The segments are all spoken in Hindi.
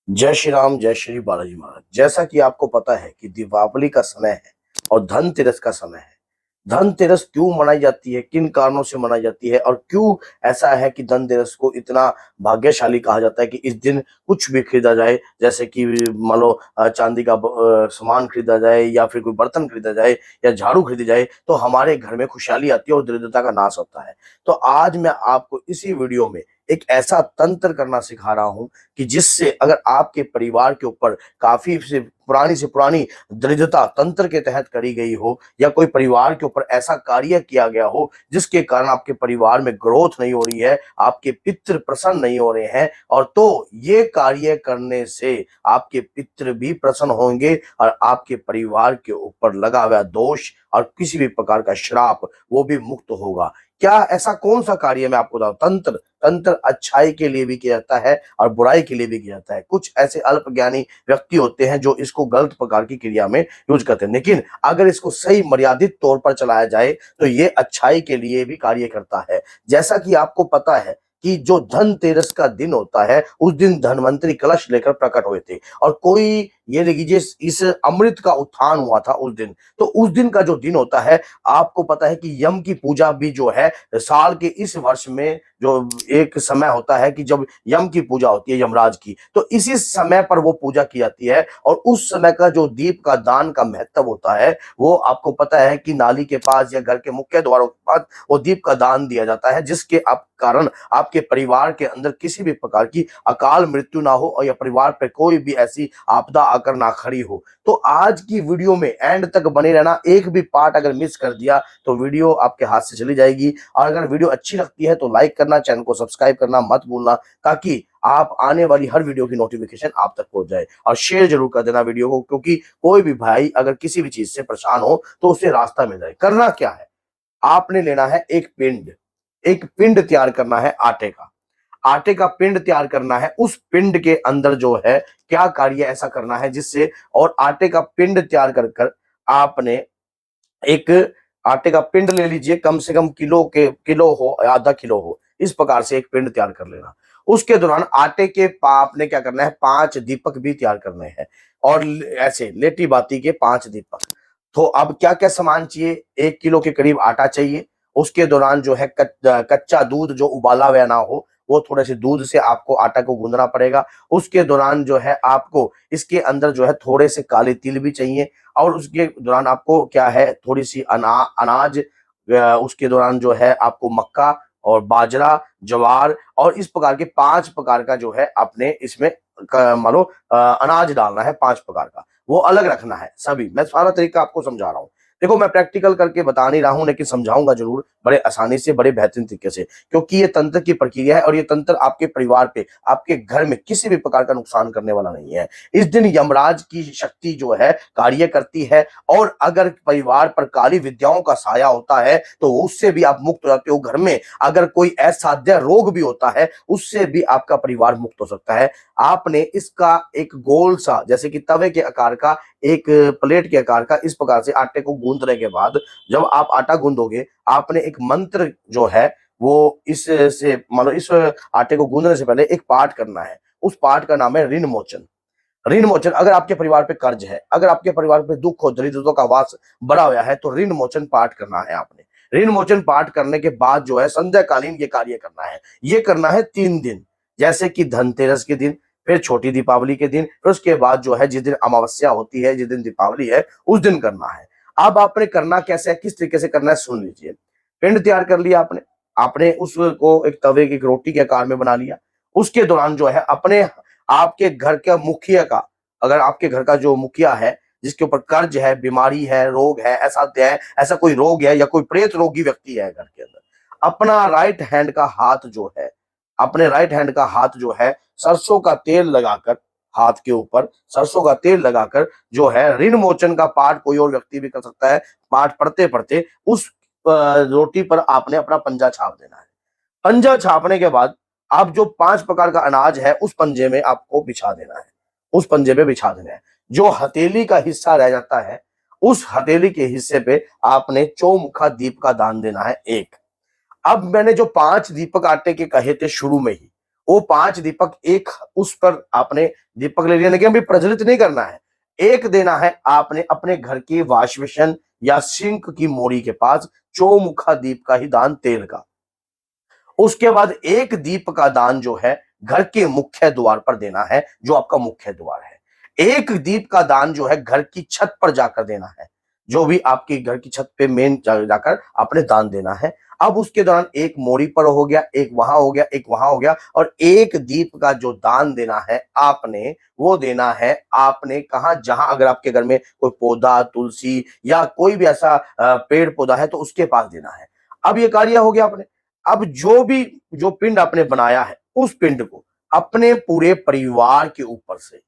जय श्री राम, जय श्री बालाजी महाराज। जैसा कि आपको पता है कि दीपावली का समय है और धनतेरस का समय है। धनतेरस क्यों मनाई जाती है, किन कारणों से मनाई जाती है और क्यों ऐसा है कि धनतेरस को इतना भाग्यशाली कहा जाता है कि इस दिन कुछ भी खरीदा जाए, जैसे कि मान लो चांदी का सामान खरीदा जाए या फिर कोई बर्तन खरीदा जाए या झाड़ू खरीदी जाए तो हमारे घर में खुशहाली आती है और दरिद्रता का नाश होता है। तो आज मैं आपको इसी वीडियो में एक ऐसा तंत्र करना सिखा रहा हूं कि जिससे अगर आपके परिवार के ऊपर काफी से पुरानी दरिद्रता तंत्र के तहत करी गई हो या कोई परिवार के ऊपर ऐसा कार्य किया गया हो जिसके कारण आपके परिवार में ग्रोथ नहीं हो रही है, आपके पितृ प्रसन्न नहीं हो रहे हैं, और तो ये कार्य करने से आपके पितृ भी प्रसन्न होंगे और आपके परिवार के ऊपर लगा हुआ दोष और किसी भी प्रकार का श्राप वो भी मुक्त होगा। क्या ऐसा कौन सा कार्य मैं आपको बताऊं? तंत्र तंत्र अच्छाई के लिए भी किया जाता है और बुराई के लिए भी किया जाता है। कुछ ऐसे अल्पज्ञानी व्यक्ति होते हैं जो इसको गलत प्रकार की क्रिया में यूज करते हैं, लेकिन अगर इसको सही मर्यादित तौर पर चलाया जाए तो ये अच्छाई के लिए भी कार्य करता है। जैसा कि आपको पता है कि जो धनतेरस का दिन होता है उस दिन धनवंतरी कलश लेकर प्रकट हुए थे और कोई ये लीजिए इस अमृत का उत्थान हुआ था उस दिन। तो उस दिन का जो दिन होता है, आपको पता है कि यम की पूजा भी जो है साल के इस वर्ष में जो एक समय होता है कि जब यम की पूजा होती है, यमराज की, तो इसी समय पर वो पूजा की जाती है। और उस समय का जो दीप का दान का महत्व होता है वो आपको पता है कि नाली के पास या घर के मुख्य द्वारों के पास वो दीप का दान दिया जाता है, जिसके आप कारण आपके परिवार के अंदर किसी भी प्रकार की अकाल मृत्यु ना हो और या परिवार पर कोई भी ऐसी आपदा आकर ना खड़ी हो। तो आज की वीडियो में एंड तक बने रहना, एक भी पार्ट अगर मिस कर दिया तो वीडियो आपके हाथ से चली जाएगी। और अगर वीडियो अच्छी लगती है तो लाइक करना, चैनल को सब्सक्राइब करना मत भूलना, ताकि आप आने वाली हर वीडियो की नोटिफिकेशन आप तक पहुंच जाए। और शेयर जरूर कर देना वीडियो को, क्योंकि कोई भी भाई अगर किसी भी चीज से परेशान हो तो उसे रास्ता मिल जाए। करना क्या है, आपने लेना है एक पिंड तैयार करना है आटे का। आटे का पिंड तैयार करना है। उस पिंड के अंदर जो है क्या कार्य ऐसा करना है जिससे, और आटे का पिंड तैयार कर कर आपने एक आटे का पिंड ले लीजिए, कम से कम किलो हो या आधा किलो हो, इस प्रकार से एक पिंड तैयार कर लेना। उसके दौरान आटे के आपने क्या करना है, 5 दीपक भी तैयार करने हैं और ऐसे लेटी बाती के 5 दीपक। तो अब क्या क्या सामान चाहिए, 1 किलो के करीब आटा चाहिए। उसके दौरान जो है कच्चा दूध जो उबाला हुआ ना हो, वो थोड़े से दूध से आपको आटा को गूंदना पड़ेगा। उसके दौरान जो है आपको इसके अंदर जो है थोड़े से काले तिल भी चाहिए। और उसके दौरान आपको क्या है, थोड़ी सी अनाज, उसके दौरान जो है आपको मक्का और बाजरा, ज्वार, और इस प्रकार के 5 प्रकार का जो है आपने इसमें मान लो अनाज डालना है। 5 प्रकार का वो अलग रखना है सभी। मैं सारा तरीका आपको समझा रहा हूँ। देखो, मैं प्रैक्टिकल करके बता नहीं रहा हूं, लेकिन समझाऊंगा जरूर बड़े आसानी से, बड़े बेहतरीन तरीके से, क्योंकि ये तंत्र की प्रक्रिया है और ये तंत्र आपके परिवार पे, आपके घर में किसी भी प्रकार का नुकसान करने वाला नहीं है। इस दिन यमराज की शक्ति जो है कार्य करती है, और अगर परिवार पर काली विद्याओं का साया होता है तो उससे भी आप मुक्त हो जाते हो। घर में अगर कोई असाध्य रोग भी होता है उससे भी आपका परिवार मुक्त हो सकता है। आपने इसका एक गोल सा, जैसे कि तवे के आकार का, एक प्लेट के आकार का, इस प्रकार से आटे को गूंदने के बाद जब आप आटा गूंदोगे, आपने एक मंत्र जो है वो इस से मान लो इस आटे को गूंदने से पहले एक पाठ करना है। उस पाठ का नाम है ऋण मोचन। ऋण मोचन, अगर आपके परिवार पे कर्ज है, अगर आपके परिवार पे दुख हो, दरिद्रता का वास बड़ा हुआ है, तो ऋण मोचन पाठ करना है आपने। ऋण मोचन पाठ करने के बाद जो है संध्या कालीन ये कार्य करना है। ये करना है 3 दिन, जैसे कि धनतेरस के दिन, फिर छोटी दीपावली के दिन, फिर उसके बाद जो है जिस दिन अमावस्या होती है, जिस दिन दीपावली है, उस दिन करना है। अब आपने करना कैसे है, किस तरीके से करना है, सुन लीजिए। पिंड तैयार कर लिया आपने, आपने उसको एक तवे की, एक रोटी के आकार में बना लिया। उसके दौरान जो है अपने, आपके घर का मुखिया का, अगर आपके घर का जो मुखिया है जिसके ऊपर कर्ज है, बीमारी है, रोग है, ऐसा कोई रोग है या कोई प्रेत रोगी व्यक्ति है घर के अंदर, अपना राइट हैंड का हाथ जो है, अपने राइट हैंड का हाथ जो है सरसों का तेल लगाकर, हाथ के ऊपर सरसों का तेल लगाकर जो है ऋण मोचन का पाठ कोई और व्यक्ति भी कर सकता है। पाठ पढ़ते पढ़ते उस रोटी पर आपने अपना पंजा छाप देना है। पंजा छापने के बाद आप जो 5 प्रकार का अनाज है उस पंजे में आपको बिछा देना है, उस पंजे पे बिछा देना है। जो हथेली का हिस्सा रह जाता है, उस हथेली के हिस्से पे आपने चौमुखा दीप का दान देना है, एक। अब मैंने जो 5 दीपक आटे के कहे थे शुरू में ही, वो 5 दीपक एक उस पर आपने दीपक ले लिया, लेकिन अभी प्रज्वलित नहीं करना है। एक देना है आपने अपने घर के वॉश बेसिन या सिंक की मोड़ी के पास चौमुखा दीप का ही दान तेल का। उसके बाद एक दीप का दान जो है घर के मुख्य द्वार पर देना है, जो आपका मुख्य द्वार है। एक दीप का दान जो है घर की छत पर जाकर देना है, जो भी आपके घर की छत पे मेन जाकर आपने दान देना है। अब उसके दौरान एक मोरी पर हो गया, एक वहां हो गया, एक वहां हो गया, और एक दीप का जो दान देना है आपने, वो देना है आपने कहा, जहां अगर आपके घर में कोई पौधा, तुलसी या कोई भी ऐसा पेड़ पौधा है तो उसके पास देना है। अब ये कार्य हो गया आपने। अब जो पिंड आपने बनाया है उस पिंड को अपने पूरे परिवार के ऊपर से,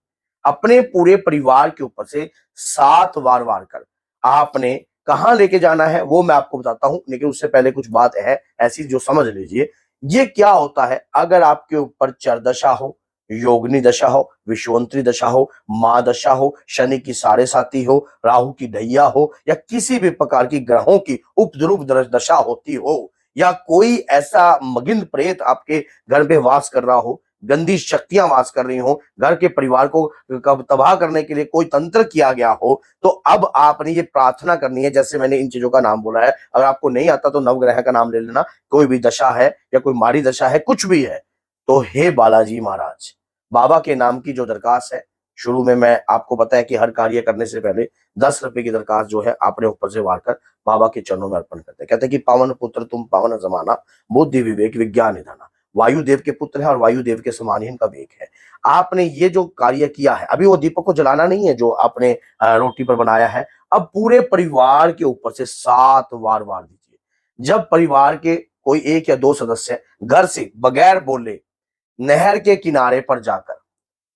अपने पूरे परिवार के ऊपर से 7 वार वार कर आपने कहां लेके जाना है वो मैं आपको बताता हूं, लेकिन उससे पहले कुछ बात है ऐसी जो समझ लीजिए। ये क्या होता है, अगर आपके ऊपर चरदशा हो, योगिनी दशा हो, विश्वंतरी दशा हो, मां दशा हो, शनि की साढ़े साती हो, राहु की ढैया हो, या किसी भी प्रकार की ग्रहों की उपद्रुव दशा होती हो, या कोई ऐसा मगिन प्रेत आपके घर में वास कर रहा हो, गंदी शक्तियां वास कर रही हो, घर के परिवार को कब तबाह करने के लिए कोई तंत्र किया गया हो, तो अब आपने ये प्रार्थना करनी है। जैसे मैंने इन चीजों का नाम बोला है, अगर आपको नहीं आता तो नवग्रह का नाम ले लेना। कोई भी दशा है या कोई माड़ी दशा है, कुछ भी है, तो हे बालाजी महाराज, बाबा के नाम की जो दरखास्त है, शुरू में मैं आपको पता है कि हर कार्य करने से पहले 10 रुपए की दरखास्त जो है अपने ऊपर से वार कर बाबा के चरणों में अर्पण करते हैं। कहते हैं कि पावन पुत्र तुम पावन जमाना, बुद्धि विवेक विज्ञान निधाना। वायुदेव के पुत्र है और वायुदेव के समान ही इनका वेग है। आपने ये जो कार्य किया है, अभी वो दीपक को जलाना नहीं है जो आपने रोटी पर बनाया है, अब पूरे परिवार के ऊपर से 7 वार वार दीजिए। जब परिवार के कोई 1 या 2 सदस्य घर से बगैर बोले नहर के किनारे पर जाकर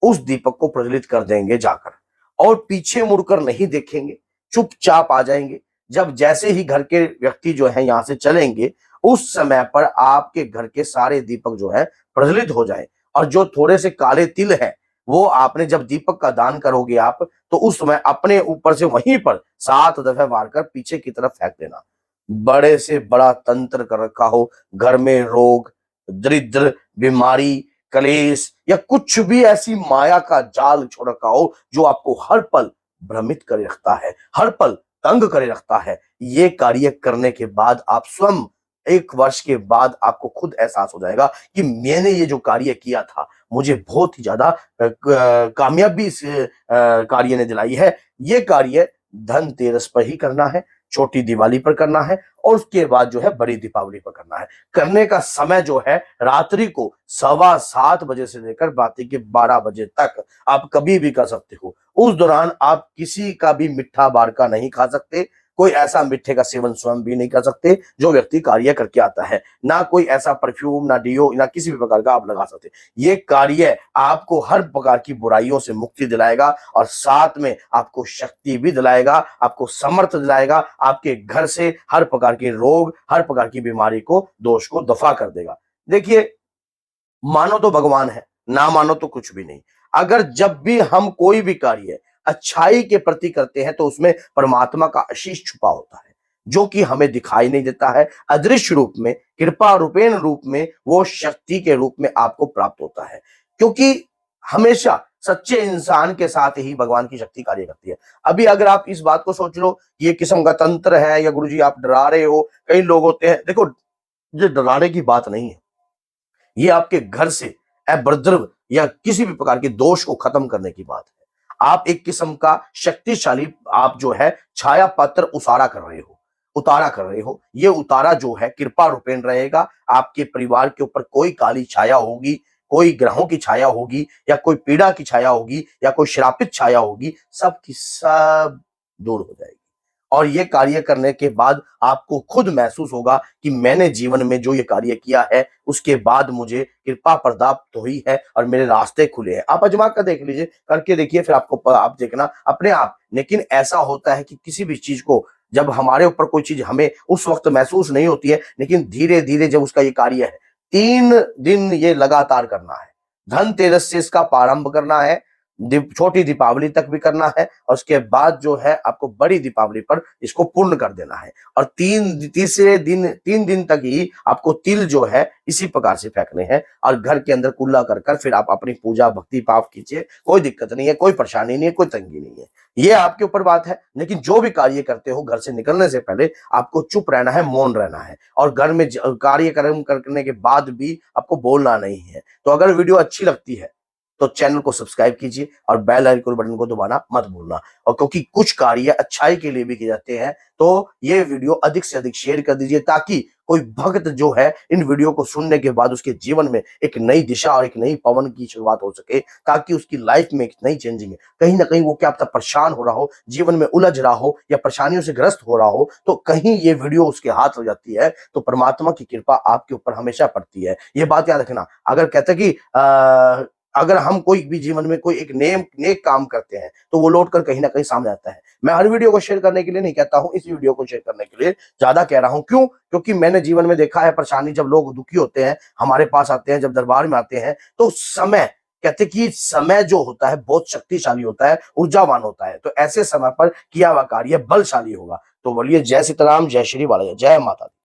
उस दीपक को प्रज्वलित कर देंगे जाकर, और पीछे मुड़कर नहीं देखेंगे, चुपचाप आ जाएंगे। जब जैसे ही घर के व्यक्ति जो है यहां से चलेंगे, उस समय पर आपके घर के सारे दीपक जो है प्रज्वलित हो जाए, और जो थोड़े से काले तिल है वो आपने जब दीपक का दान करोगे आप, तो उस समय अपने ऊपर से वहीं पर 7 दफे वार कर पीछे की तरफ फेंक देना। बड़े से बड़ा तंत्र कर रखा हो, घर में रोग, दरिद्र, बीमारी, कलेश या कुछ भी ऐसी माया का जाल छोड़ रखा हो जो आपको हर पल भ्रमित करे रखता है, हर पल तंग करे रखता है, ये कार्य करने के बाद आप स्वयं 1 वर्ष के बाद आपको खुद एहसास हो जाएगा कि मैंने ये जो कार्य किया था मुझे बहुत ही ज्यादा कामयाबी इस कार्य ने दिलाई है। ये कार्य धनतेरस पर ही करना है, छोटी दिवाली पर करना है, और उसके बाद जो है बड़ी दीपावली पर करना है। करने का समय जो है रात्रि को 7:15 बजे से लेकर रात्रि के 12 बजे तक आप कभी भी कर सकते हो। उस दौरान आप किसी का भी मीठा बारका नहीं खा सकते, कोई ऐसा मीठे का सेवन स्वयं भी नहीं कर सकते जो व्यक्ति कार्य करके आता है, ना कोई ऐसा परफ्यूम, ना डियो, ना किसी भी प्रकार का आप लगा सकते। ये कार्य आपको हर प्रकार की बुराइयों से मुक्ति दिलाएगा, और साथ में आपको शक्ति भी दिलाएगा, आपको समर्थ दिलाएगा, आपके घर से हर प्रकार के रोग, हर प्रकार की बीमारी को, दोष को दफा कर देगा। देखिए, मानो तो भगवान है, ना मानो तो कुछ भी नहीं। अगर जब भी हम कोई भी कार्य अच्छाई के प्रति करते हैं तो उसमें परमात्मा का आशीष छुपा होता है, जो कि हमें दिखाई नहीं देता है। अदृश्य रूप में, कृपा रूपेण रूप में, वो शक्ति के रूप में आपको प्राप्त होता है, क्योंकि हमेशा सच्चे इंसान के साथ ही भगवान की शक्ति कार्य करती है। अभी अगर आप इस बात को सोच लो कि ये किस्म का तंत्र है या गुरुजी आप डरा रहे हो, कई लोग होते हैं, देखो ये डराने की बात नहीं है, ये आपके घर से उपद्रव या किसी भी प्रकार के दोष को खत्म करने की बात है। आप एक किस्म का शक्तिशाली, आप जो है छाया पत्र उतारा कर रहे हो। ये उतारा जो है कृपा रूपेण रहेगा। आपके परिवार के ऊपर कोई काली छाया होगी, कोई ग्रहों की छाया होगी, या कोई पीड़ा की छाया होगी, या कोई श्रापित छाया होगी, सब की सब दूर हो जाएगी। और ये कार्य करने के बाद आपको खुद महसूस होगा कि मैंने जीवन में जो ये कार्य किया है उसके बाद मुझे कृपा प्राप्त हुई है और मेरे रास्ते खुले हैं। आप आजमा कर देख लीजिए, करके देखिए, फिर आपको आप देखना अपने आप। लेकिन ऐसा होता है कि किसी भी चीज को जब हमारे ऊपर कोई चीज हमें उस वक्त महसूस नहीं होती है, लेकिन धीरे धीरे जब उसका ये कार्य है, 3 दिन ये लगातार करना है। धनतेरस से इसका प्रारंभ करना है, छोटी दीपावली तक भी करना है और उसके बाद जो है आपको बड़ी दीपावली पर इसको पूर्ण कर देना है। और तीसरे दिन 3 दिन तक ही आपको तिल जो है इसी प्रकार से फेंकने हैं और घर के अंदर कुल्ला कर फिर आप अपनी पूजा भक्ति पाप कीजिए। कोई दिक्कत नहीं है, कोई परेशानी नहीं है, कोई तंगी नहीं है। ये आपके ऊपर बात है। लेकिन जो भी कार्य करते हो घर से निकलने से पहले आपको चुप रहना है, मौन रहना है और घर में कार्यक्रम करने के बाद भी आपको बोलना नहीं है। तो अगर वीडियो अच्छी लगती है तो चैनल को सब्सक्राइब कीजिए और बेल आइकन बटन को दबाना मत भूलना। और क्योंकि कुछ कार्य अच्छाई के लिए भी किए जाते हैं तो ये वीडियो अधिक से अधिक शेयर कर दीजिए ताकि कोई भक्त जो है इन वीडियो को सुनने के बाद उसके जीवन में एक नई दिशा और एक नई पवन की शुरुआत हो सके, ताकि उसकी लाइफ में एक नई चेंजिंग है। कहीं ना कहीं वो क्या पता परेशान हो रहा हो, जीवन में उलझ रहा हो या परेशानियों से ग्रस्त हो रहा हो, तो कहीं ये वीडियो उसके हाथ लग जाती है तो परमात्मा की कृपा आपके ऊपर हमेशा पड़ती है। ये बात याद रखना। अगर कहते कि अगर हम कोई भी जीवन में कोई एक नेक काम करते हैं तो वो लौट कर कहीं ना कहीं सामने आता है। मैं हर वीडियो को शेयर करने के लिए नहीं कहता हूं, इस वीडियो को शेयर करने के लिए ज्यादा कह रहा हूं। क्यों? क्योंकि मैंने जीवन में देखा है परेशानी, जब लोग दुखी होते हैं हमारे पास आते हैं, जब दरबार में आते हैं तो समय कहते कि समय जो होता है बहुत शक्तिशाली होता है, ऊर्जावान होता है। तो ऐसे समय पर किया हुआ कार्य बलशाली होगा। तो बोलिए जय सीताराम, जय श्री बालाजी, जय माता दी।